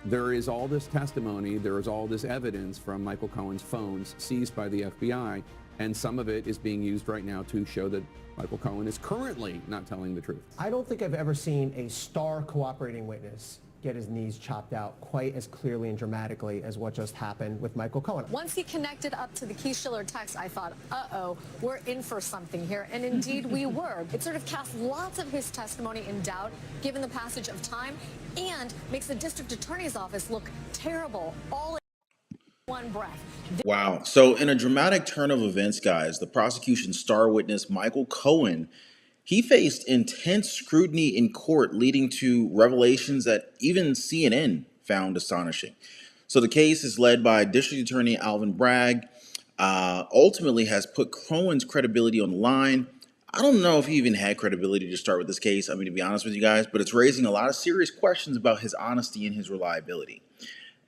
There is all this testimony, there is all this evidence from Michael Cohen's phones seized by the FBI, and some of it is being used right now to show that Michael Cohen is currently not telling the truth. I don't think I've ever seen a star cooperating witness get his knees chopped out quite as clearly and dramatically as what just happened with Michael Cohen. Once he connected up to the Keith Schiller text, I thought, uh-oh, we're in for something here. And indeed we were. It sort of cast lots of his testimony in doubt, given the passage of time, and makes the district attorney's office look terrible, all in one breath. Wow. So in a dramatic turn of events, guys, the prosecution's star witness, Michael Cohen, he faced intense scrutiny in court, leading to revelations that even CNN found astonishing. So the case is led by District Attorney Alvin Bragg, ultimately has put Cohen's credibility on the line. I don't know if he even had credibility to start with this case, I mean, to be honest with you guys, but it's raising a lot of serious questions about his honesty and his reliability.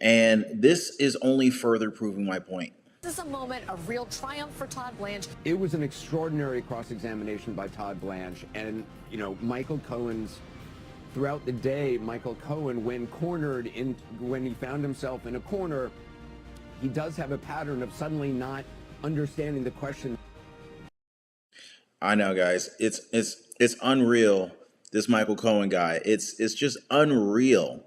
And this is only further proving my point. This is a moment of real triumph for Todd Blanche. It was an extraordinary cross-examination by Todd Blanche, and, you know, Michael Cohen's, throughout the day, Michael Cohen, when cornered, when he found himself in a corner, he does have a pattern of suddenly not understanding the question. I know, guys, it's unreal, this Michael Cohen guy. It's just unreal.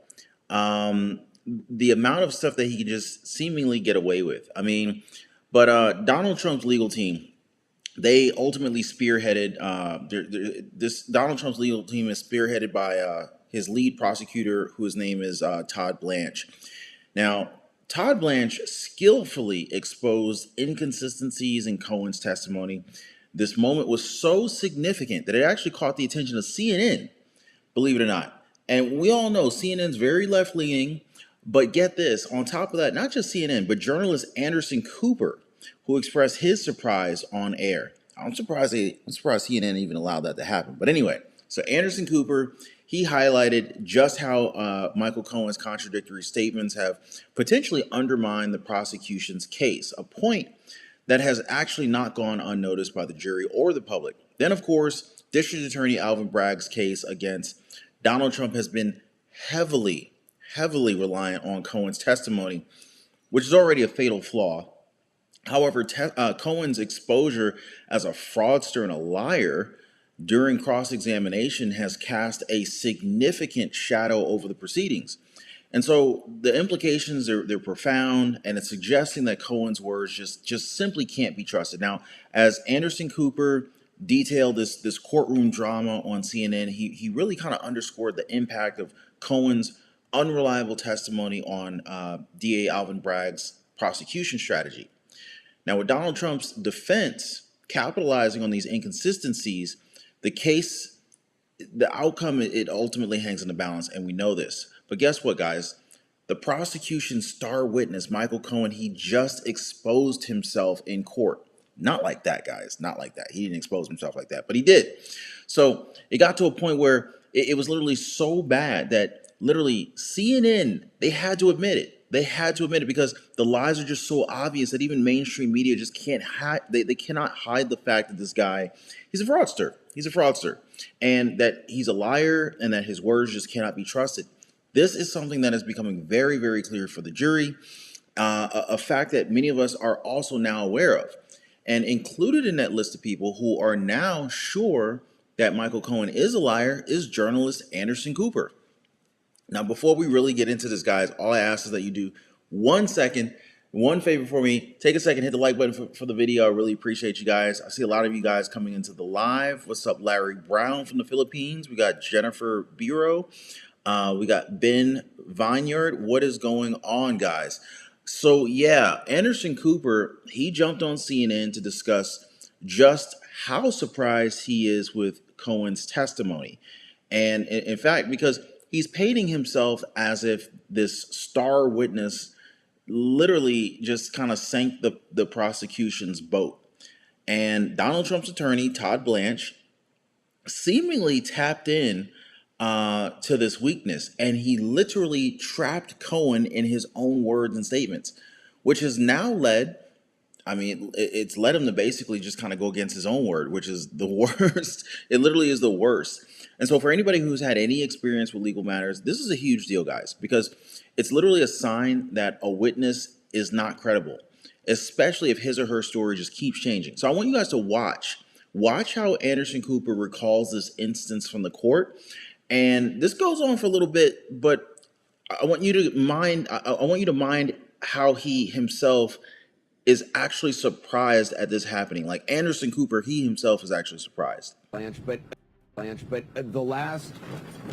The amount of stuff that he can just seemingly get away with. I mean, but Donald Trump's legal team, they ultimately spearheaded, this Donald Trump's legal team is spearheaded by his lead prosecutor, whose name is Todd Blanche. Now, Todd Blanche skillfully exposed inconsistencies in Cohen's testimony. This moment was so significant that it actually caught the attention of CNN, believe it or not. And we all know CNN's very left-leaning. But get this, on top of that, not just CNN, but journalist Anderson Cooper, who expressed his surprise on air. I'm surprised CNN even allowed that to happen. But anyway, so Anderson Cooper, he highlighted just how Michael Cohen's contradictory statements have potentially undermined the prosecution's case, a point that has actually not gone unnoticed by the jury or the public. Then, of course, District Attorney Alvin Bragg's case against Donald Trump has been heavily reliant on Cohen's testimony, which is already a fatal flaw. However, Cohen's exposure as a fraudster and a liar during cross-examination has cast a significant shadow over the proceedings. And so the implications, they're profound, and it's suggesting that Cohen's words just simply can't be trusted. Now, as Anderson Cooper detailed this courtroom drama on CNN, he really kind of underscored the impact of Cohen's unreliable testimony on DA Alvin Bragg's prosecution strategy. Now, with Donald Trump's defense capitalizing on these inconsistencies, the outcome, it ultimately hangs in the balance, and we know this. But guess what, guys? The prosecution's star witness, Michael Cohen, he just exposed himself in court. Not like that, guys. Not like that. He didn't expose himself like that, but he did. So it got to a point where it was literally so bad that literally CNN, they had to admit it. They had to admit it because the lies are just so obvious that even mainstream media just can't hide. They cannot hide the fact that this guy, he's a fraudster. He's a fraudster. And that he's a liar and that his words just cannot be trusted. This is something that is becoming very, very clear for the jury. A fact that many of us are also now aware of. And included in that list of people who are now sure that Michael Cohen is a liar is journalist Anderson Cooper. Now, before we really get into this, guys, all I ask is that you do one favor for me. Take a second, hit the like button for the video. I really appreciate you guys. I see a lot of you guys coming into the live. What's up, Larry Brown from the Philippines? We got Jennifer Bureau. We got Ben Vineyard. What is going on, guys? So, yeah, Anderson Cooper, he jumped on CNN to discuss just how surprised he is with Cohen's testimony. And in fact, because he's painting himself as if this star witness literally just kind of sank the prosecution's boat. And Donald Trump's attorney, Todd Blanche, seemingly tapped in to this weakness, and he literally trapped Cohen in his own words and statements, which has now led I mean, it's led him to basically just kind of go against his own word, which is the worst. It literally is the worst. And so, for anybody who's had any experience with legal matters, this is a huge deal, guys, because it's literally a sign that a witness is not credible, especially if his or her story just keeps changing. So, I want you guys to watch how Anderson Cooper recalls this instance from the court. And this goes on for a little bit, but I want you to mind. I want you to mind how he himself is actually surprised at this happening. Like Anderson Cooper, he himself is actually surprised. Blanche, but the last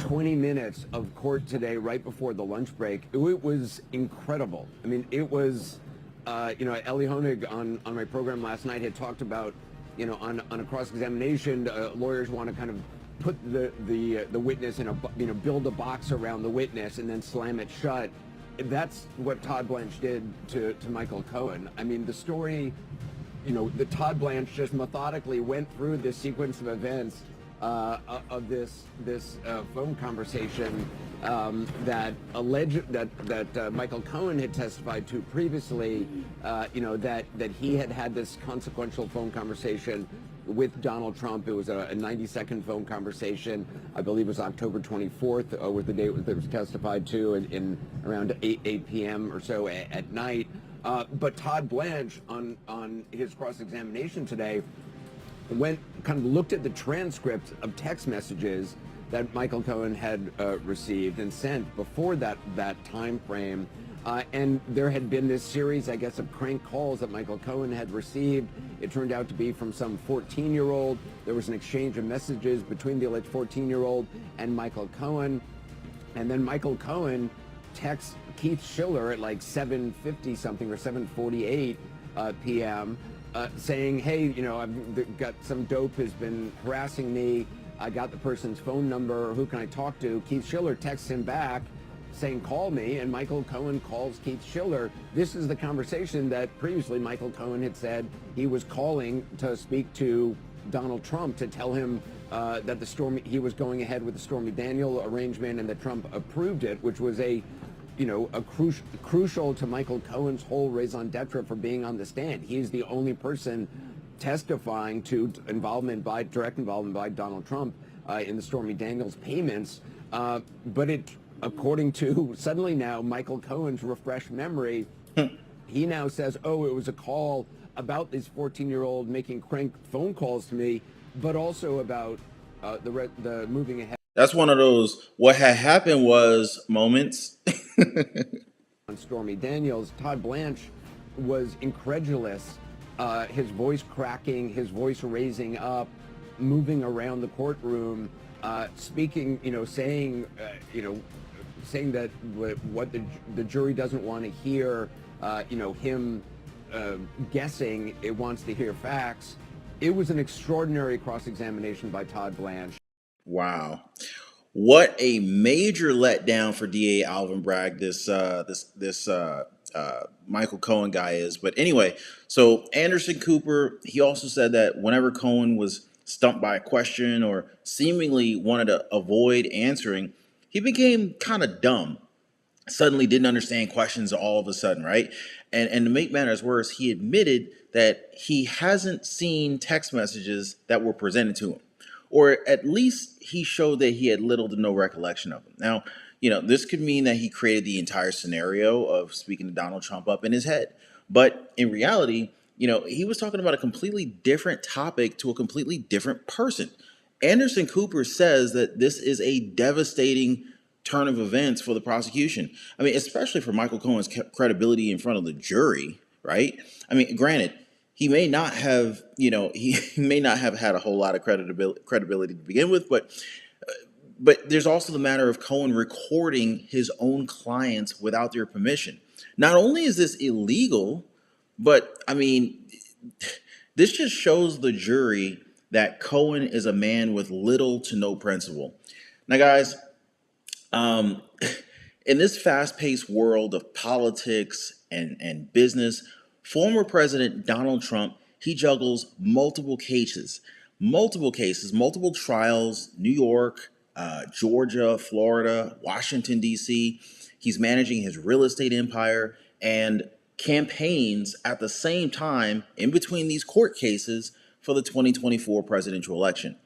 20 minutes of court today, right before the lunch break, it was incredible. I mean, it was, Ellie Honig on my program last night had talked about, on a cross-examination, lawyers want to kind of put the witness in build a box around the witness and then slam it shut. That's what Todd Blanche did to Michael Cohen. I mean, the story, the Todd Blanche just methodically went through this sequence of events of this phone conversation that Michael Cohen had testified to previously. That he had this consequential phone conversation with Donald Trump. It was a 90-second phone conversation. I believe it was October 24th, was the date that was testified to in around 8 p.m. or so at night. But Todd Blanche on his cross-examination today looked at the transcript of text messages that Michael Cohen had received and sent before that time frame. And there had been this series, I guess, of crank calls that Michael Cohen had received. It turned out to be from some 14-year-old. There was an exchange of messages between the alleged 14-year-old and Michael Cohen. And then Michael Cohen texts Keith Schiller at like 7:50 something or 7:48 p.m. Saying, hey, I've got some dope has been harassing me. I got the person's phone number. Who can I talk to? Keith Schiller texts him back saying, call me, and Michael Cohen calls Keith Schiller. This is the conversation that previously Michael Cohen had said he was calling to speak to Donald Trump to tell him that he was going ahead with the Stormy Daniels arrangement and that Trump approved it, which was crucial to Michael Cohen's whole raison d'etre for being on the stand. He's the only person testifying to direct involvement by Donald Trump in the Stormy Daniels payments. But according to suddenly now Michael Cohen's refreshed memory, he now says, oh, it was a call about this 14-year-old making crank phone calls to me, but also about the moving ahead. That's one of those what had happened was moments. On Stormy Daniels, Todd Blanche was incredulous, his voice cracking, his voice raising up, moving around the courtroom, speaking, saying that what the jury doesn't want to hear, him guessing, it wants to hear facts. It was an extraordinary cross-examination by Todd Blanche. Wow. What a major letdown for DA Alvin Bragg this Michael Cohen guy is. But anyway, so Anderson Cooper, he also said that whenever Cohen was stumped by a question or seemingly wanted to avoid answering, he became kind of dumb. Suddenly didn't understand questions all of a sudden, right? And to make matters worse, he admitted that he hasn't seen text messages that were presented to him. Or at least he showed that he had little to no recollection of them. Now, this could mean that he created the entire scenario of speaking to Donald Trump up in his head. But in reality, he was talking about a completely different topic to a completely different person. Anderson Cooper says that this is a devastating turn of events for the prosecution. I mean, especially for Michael Cohen's credibility in front of the jury, right? I mean, granted, he may not have, he may not have had a whole lot of credibility to begin with, but there's also the matter of Cohen recording his own clients without their permission. Not only is this illegal, but I mean, this just shows the jury that Cohen is a man with little to no principle. Now, guys, in this fast-paced world of politics and business, former President Donald Trump, he juggles multiple cases, multiple trials, New York, Georgia, Florida, Washington, D.C. He's managing his real estate empire. And campaigns at the same time in between these court cases for the 2024 presidential election.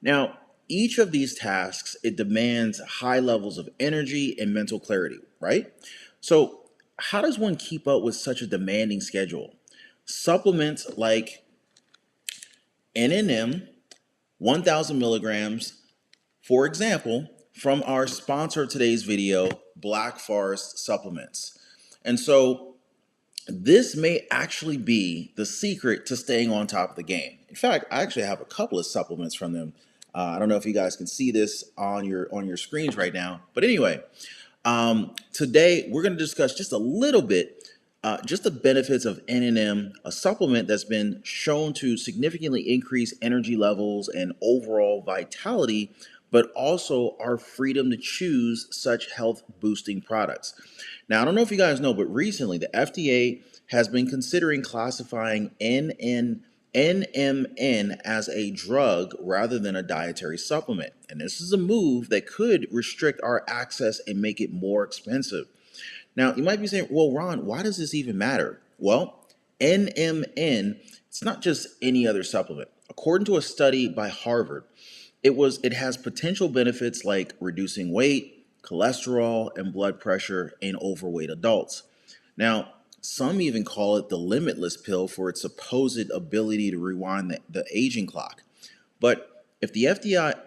Now, each of these tasks, it demands high levels of energy and mental clarity, right? So, how does one keep up with such a demanding schedule? Supplements like NNM, 1000 milligrams, for example, from our sponsor of today's video, Black Forest Supplements. And so this may actually be the secret to staying on top of the game. In fact, I actually have a couple of supplements from them. I don't know if you guys can see this on your screens right now, but anyway, today we're going to discuss just a little bit, just the benefits of NNM, a supplement that's been shown to significantly increase energy levels and overall vitality, but also our freedom to choose such health boosting products. Now, I don't know if you guys know, but recently the FDA has been considering classifying NMN as a drug rather than a dietary supplement. And this is a move that could restrict our access and make it more expensive. Now, you might be saying, well, Ron, why does this even matter? Well, NMN, it's not just any other supplement. According to a study by Harvard, it has potential benefits like reducing weight, cholesterol, and blood pressure in overweight adults. Now, some even call it the limitless pill for its supposed ability to rewind the aging clock. But if the FDA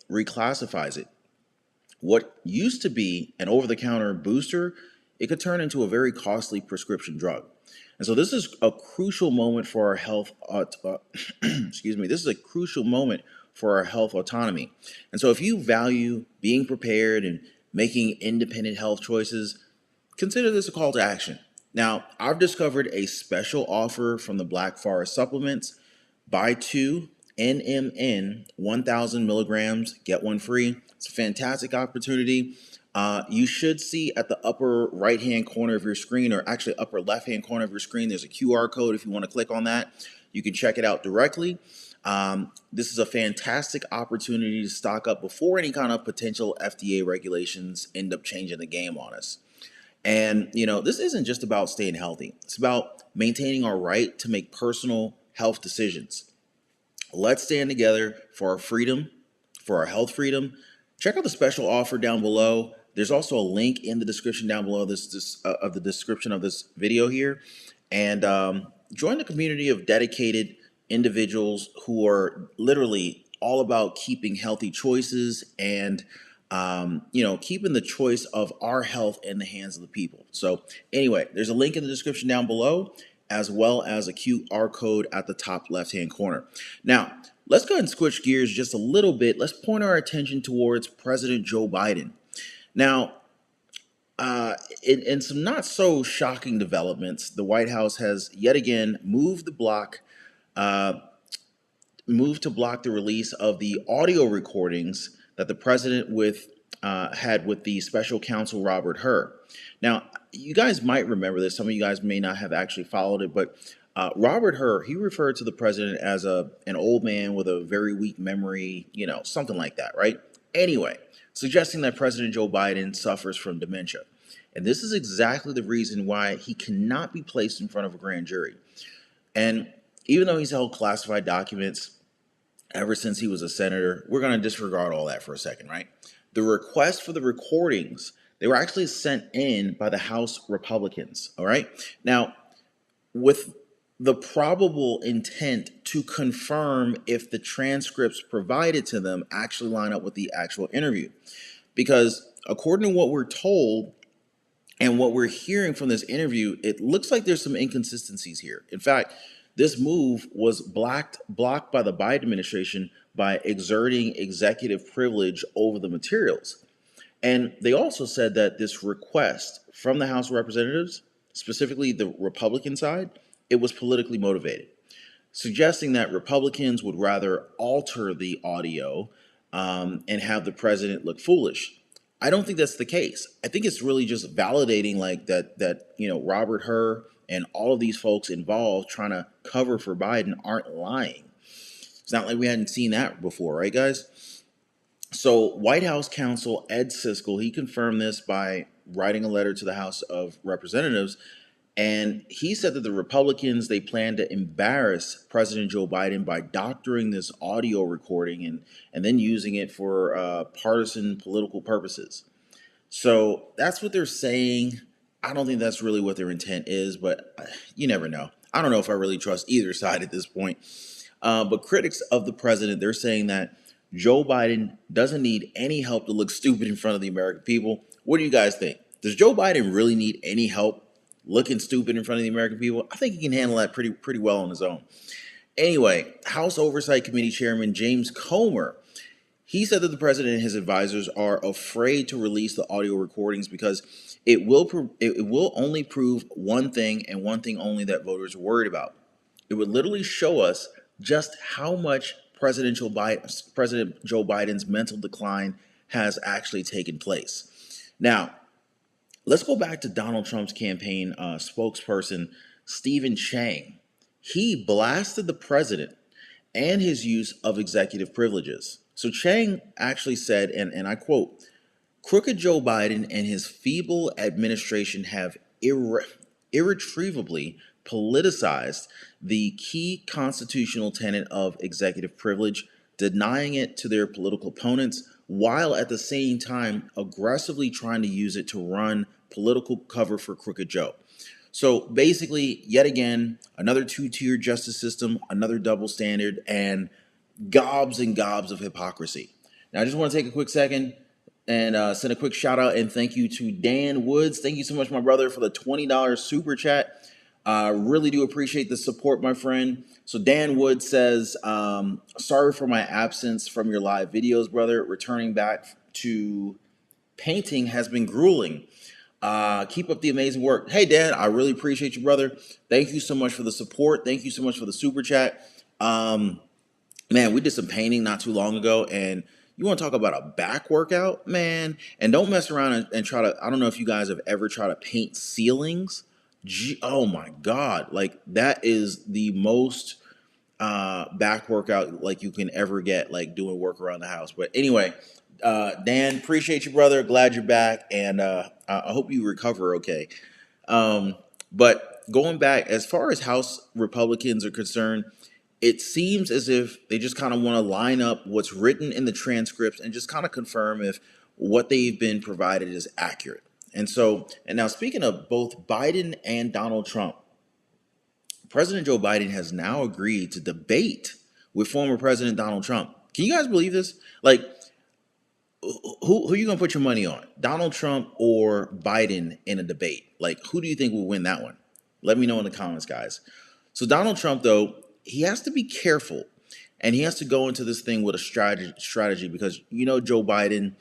reclassifies it, what used to be an over-the-counter booster, it could turn into a very costly prescription drug. And so this is a crucial moment for our health, excuse me, this is a crucial moment for our health autonomy. And so if you value being prepared and making independent health choices, consider this a call to action. Now, I've discovered a special offer from the Black Forest Supplements. Buy two NMN 1000 milligrams, get one free. It's a fantastic opportunity. You should see at the upper right-hand corner of your screen, or actually upper left-hand corner of your screen, there's a QR code. If you want to click on that, you can check it out directly. This is a fantastic opportunity to stock up before any kind of potential FDA regulations end up changing the game on us. And, this isn't just about staying healthy. It's about maintaining our right to make personal health decisions. Let's stand together for our freedom, for our health freedom. Check out the special offer down below. There's also a link in the description down below of the description of this video here. And join the community of dedicated individuals who are literally all about keeping healthy choices and keeping the choice of our health in the hands of the people. So anyway, there's a link in the description down below, as well as a QR code at the top left-hand corner. Now, let's go ahead and switch gears just a little bit. Let's point our attention towards President Joe Biden. Now, in some not so shocking developments, the White House has yet again moved to block the release of the audio recordings that the president had with the special counsel Robert Hur. Now, you guys might remember this. Some of you guys may not have actually followed it, but Robert Hur, he referred to the president as an old man with a very weak memory, something like that, right? Anyway, suggesting that President Joe Biden suffers from dementia. And this is exactly the reason why he cannot be placed in front of a grand jury. And even though he's held classified documents ever since he was a senator, we're going to disregard all that for a second, right? The request for the recordings, they were actually sent in by the House Republicans, all right? Now, with the probable intent to confirm if the transcripts provided to them actually line up with the actual interview. Because according to what we're told and what we're hearing from this interview, it looks like there's some inconsistencies here. In fact, this move was blocked by the Biden administration by exerting executive privilege over the materials. And they also said that this request from the House of Representatives, specifically the Republican side, it was politically motivated, suggesting that Republicans would rather alter the audio and have the president look foolish. I don't think that's the case. I think it's really just validating that Robert Hur and all of these folks involved trying to cover for Biden aren't lying. It's not like we hadn't seen that before, right, guys? So White House counsel Ed Siskel, he confirmed this by writing a letter to the House of Representatives, and he said that the Republicans, they plan to embarrass President Joe Biden by doctoring this audio recording and then using it for partisan political purposes. So that's what they're saying. I don't think that's really what their intent is, but you never know. I don't know if I really trust either side at this point. But critics of the president, they're saying that Joe Biden doesn't need any help to look stupid in front of the American people. What do you guys think? Does Joe Biden really need any help looking stupid in front of the American people? I think he can handle that pretty well on his own. Anyway, House Oversight Committee Chairman James Comer, he said that the president and his advisors are afraid to release the audio recordings because it will only prove one thing and one thing only that voters are worried about. It would literally show us just how much President Joe Biden's mental decline has actually taken place. Now, let's go back to Donald Trump's campaign spokesperson, Stephen Chang. He blasted the president and his use of executive privileges. So Chang actually said, and I quote, "Crooked Joe Biden and his feeble administration have irretrievably politicized the key constitutional tenet of executive privilege, denying it to their political opponents, while at the same time aggressively trying to use it to run political cover for Crooked Joe." So basically, yet again, another two-tier justice system, another double standard, and gobs of hypocrisy. Now, I just want to take a quick second and send a quick shout out and thank you to Dan Woods. Thank you so much, my brother, for the $20 super chat. Really do appreciate the support, my friend. So Dan Woods says, sorry for my absence from your live videos, brother. Returning back to painting has been grueling. Keep up the amazing work. Hey, Dan, I really appreciate you, brother. Thank you so much for the support. Thank you so much for the super chat. Man, we did some painting not too long ago, and you want to talk about a back workout, man? And don't mess around and try to, I don't know if you guys have ever tried to paint ceilings. Oh my God. Like, that is the most back workout like you can ever get, like doing work around the house. But anyway, Dan, appreciate you, brother. Glad you're back, and I hope you recover okay. But going back, as far as House Republicans are concerned, it seems as if they just kind of want to line up what's written in the transcripts and just kind of confirm if what they've been provided is accurate. And so, and now speaking of both Biden and Donald Trump, President Joe Biden has now agreed to debate with former President Donald Trump. Can you guys believe this? Like, who are you gonna put your money on? Donald Trump or Biden in a debate? Like, who do you think will win that one? Let me know in the comments, guys. So Donald Trump, though, he has to be careful, and he has to go into this thing with a strategy because Joe Biden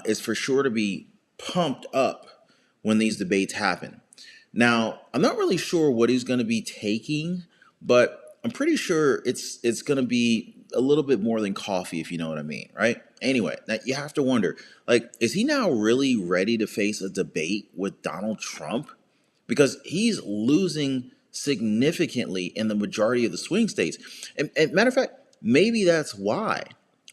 is for sure to be pumped up when these debates happen. Now, I'm not really sure what he's going to be taking, but I'm pretty sure it's going to be a little bit more than coffee, if you know what I mean, right? Anyway, now you have to wonder, like, is he now really ready to face a debate with Donald Trump? Because he's losing significantly in the majority of the swing states. And matter of fact, maybe that's why.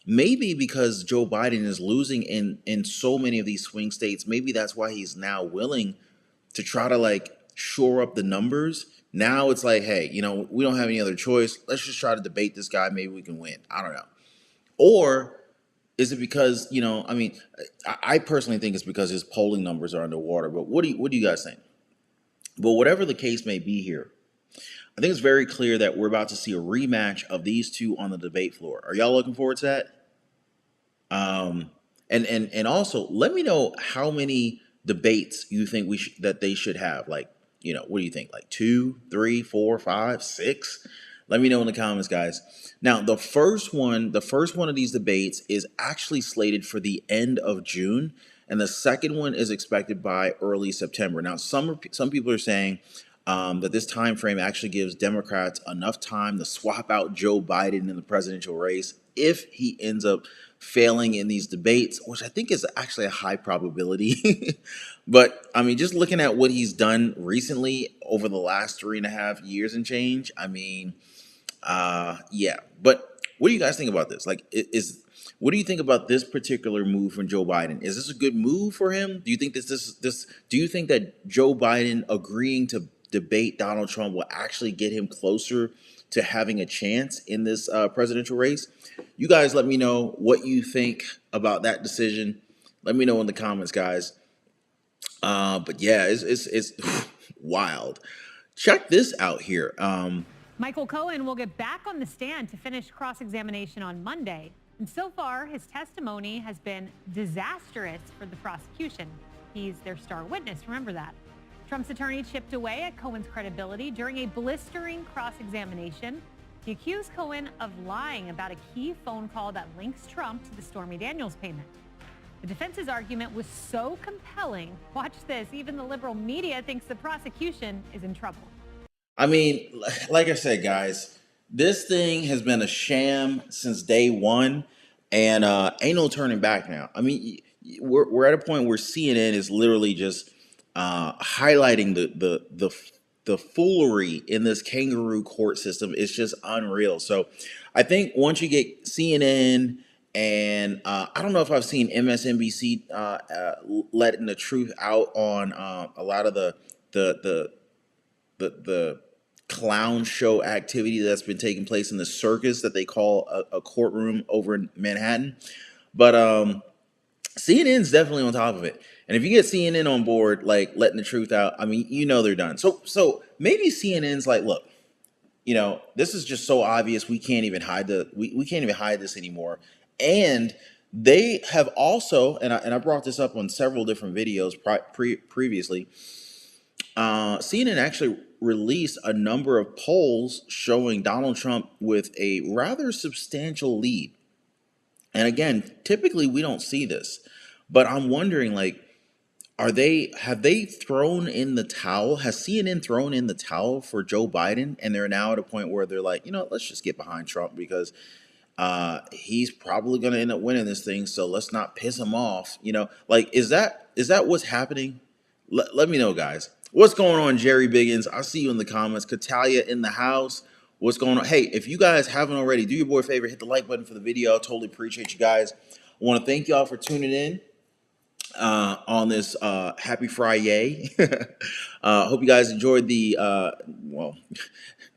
Maybe because Joe Biden is losing in so many of these swing states, maybe that's why he's now willing to try to like shore up the numbers. Now it's like, hey, we don't have any other choice. Let's just try to debate this guy. Maybe we can win. I don't know. Or is it because, I personally think it's because his polling numbers are underwater. But what do you guys think? But whatever the case may be here, I think it's very clear that we're about to see a rematch of these two on the debate floor. Are y'all looking forward to that? And also let me know how many debates you think that they should have. Like, what do you think? Like 2, 3, 4, 5, 6? Let me know in the comments, guys. Now, the first one of these debates is actually slated for the end of June, and the second one is expected by early September. Now, some people are saying that this time frame actually gives Democrats enough time to swap out Joe Biden in the presidential race if he ends up failing in these debates, which I think is actually a high probability. But I mean, just looking at what he's done recently over the last 3.5 years and change, I mean, yeah. But what do you guys think about this? Like, What do you think about this particular move from Joe Biden? Is this a good move for him? Do you think do you think that Joe Biden agreeing to debate Donald Trump will actually get him closer to having a chance in this presidential race? You guys let me know what you think about that decision. Let me know in the comments, guys. But yeah, it's wild. Check this out here. Michael Cohen will get back on the stand to finish cross-examination on Monday. And so far, his testimony has been disastrous for the prosecution. He's their star witness, remember that. Trump's attorney chipped away at Cohen's credibility during a blistering cross-examination. He accused Cohen of lying about a key phone call that links Trump to the Stormy Daniels payment. The defense's argument was so compelling. Watch this. Even the liberal media thinks the prosecution is in trouble. I mean, like I said, guys, this thing has been a sham since day one, and ain't no turning back now. I mean, we're at a point where CNN is literally just highlighting the foolery in this kangaroo court system. It's just unreal. So I think once you get CNN and I don't know if I've seen MSNBC letting the truth out on a lot of the clown show activity that's been taking place in the circus that they call a courtroom over in Manhattan. But CNN's definitely on top of it. And if you get CNN on board, like letting the truth out, I mean, you know they're done. So maybe CNN's like, look, you know, this is just so obvious we can't even hide we can't even hide this anymore. And they have also, and I brought this up on several different videos previously. CNN actually released a number of polls showing Donald Trump with a rather substantial lead. And again, typically we don't see this, but I'm wondering, like, have they thrown in the towel? Has CNN thrown in the towel for Joe Biden? And they're now at a point where they're like, you know, let's just get behind Trump because he's probably going to end up winning this thing. So let's not piss him off. You know, like, is that what's happening? Let me know, guys. What's going on, Jerry Biggins? I'll see you in the comments. Catalia in the house. What's going on? Hey, if you guys haven't already, do your boy a favor, hit the like button for the video. I totally appreciate you guys. I want to thank y'all for tuning in on this happy Friday. Hope you guys enjoyed the well,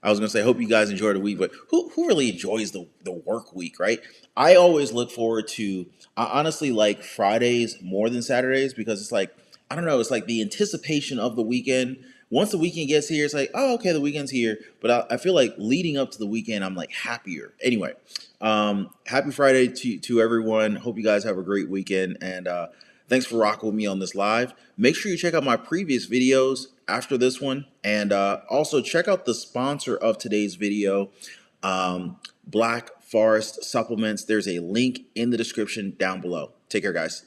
I was gonna say hope you guys enjoyed the week, but who really enjoys the work week, right? I always look forward to, I honestly like Fridays more than Saturdays because it's like, I don't know, it's like the anticipation of the weekend. Once the weekend gets here, it's like, oh, okay, the weekend's here. But I feel like leading up to the weekend, I'm like happier. Anyway, happy Friday to everyone. Hope you guys have a great weekend. And thanks for rocking with me on this live. Make sure you check out my previous videos after this one. And also check out the sponsor of today's video, Black Forest Supplements. There's a link in the description down below. Take care, guys.